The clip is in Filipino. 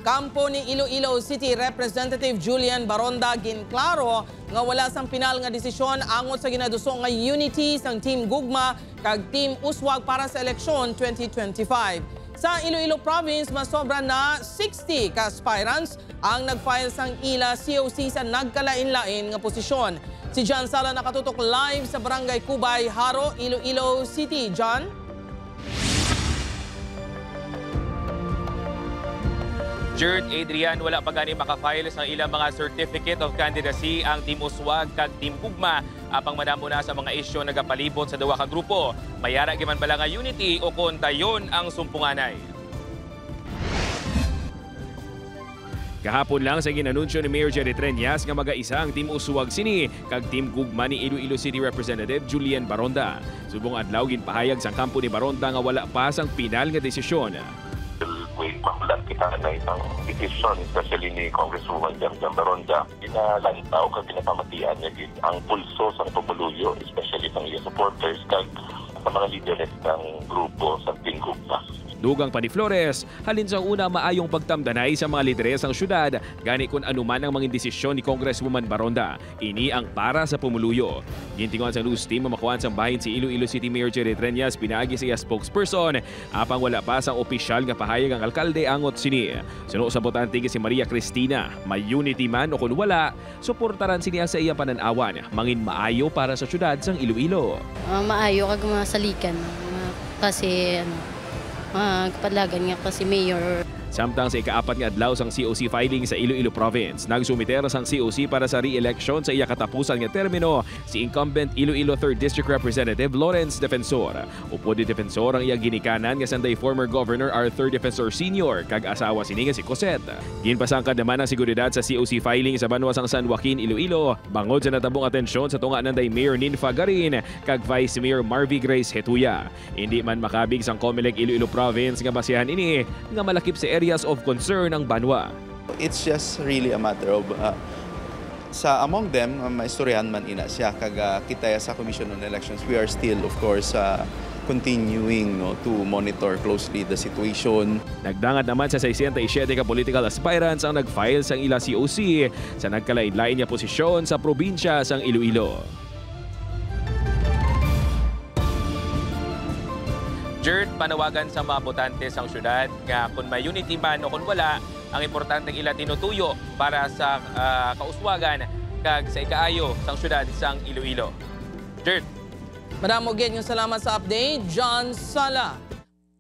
Kampo ni Iloilo City Representative Julian Baronda ginklaro nga wala sang pinal nga desisyon angot sa ginaduso nga unity sang Team Gugma kag Team Uswag para sa eleksyon 2025. Sa Iloilo Province, masobra na 60 ka aspirants ang nag-file sang ila COC sa nagkalain-lain nga posisyon. Si John Sala nakatutok live sa Barangay Kubay, Haro, Iloilo City. John? Jerd, Adrian, wala pa gani makafile sa ilang mga certificate of candidacy ang Team Uswag kag Team Gugma apang madamo na sa mga isyu nagapalibot sa duwa ka grupo. Mayara giman bala nga unity o kon dayon ang sumpunganay. Kahapon lang sa ginanunsyo ni Mayor Jerry Treñas nga mag-aisa ang Team Uswag sini kag Team Gugma ni Iloilo City Representative Julian Baronda. Subong adlaw ginpahayag sang kampo ni Baronda nga wala pa sang pinal nga desisyon. Mamulat kita na isang decision, especially ni Congresswoman Jam Baronda. Pinalantaw ka pinapamatian niya ang pulso sa pamuluyo, especially ng iya supporters kag sa mga leaders ng grupo sa Team Gugma. Dugang pa ni Flores, halin sa una maayong pagtamdanay sa mga lideres ng syudad, gani kung anuman ang mga desisyon ni Congresswoman Baronda. Ini ang para sa pumuluyo. Gintingon sa news team mamakuan sa bahin si Iloilo City Mayor Jerry Treñas pinaagi siya spokesperson, apang wala pa sa opisyal nga pahayag ang alkalde angot sini. Suno sa botante si Maria Cristina, may unity man o kung wala, suportaran siniya sa iyang pananawan, mangin maayo para sa syudad sang Iloilo. Maayo kag masalikan kasi kapalagan nga kasi mayor. Samtang sa ikaapat nga adlaw sang COC filing sa Iloilo Province, nagsumiter sang COC para sa re-election sa iya katapusan nga termino si incumbent Iloilo 3rd District Representative Lawrence Defensor. Upo di Defensor ang iya ginikanan nga sanday former Governor Arthur Defensor Sr. kag asawa sini nga si Cosette. Ginpasangkad naman ang seguridad sa COC filing sa banwa sang San Joaquin, Iloilo, bangod sa natabong atensyon sa tunga nanday Mayor Ninfa Garin kag Vice Mayor Marvy Grace Hetuya. Hindi man makabig sang COMELEC Iloilo Province nga basihan ini nga malakip sa areas of concern ang banwa. It's just really a matter of among them maistoryahan man ina siya kag kita sa Commission on Elections. We are still of course continuing to monitor closely the situation. Nagdangat naman sa 67 ka political aspirants ang nag-file sang ila COC sa nagkalain-lain nga posisyon sa probinsya sang Iloilo. Jerd, panawagan sa mga botante sang syudad nga kung may unity man o kung wala, ang importante ila tinutuyo para sa kauswagan kag sa ikaayo sang syudad sang Iloilo. Jerd. Madam Oged, yung salamat sa update. John Sala.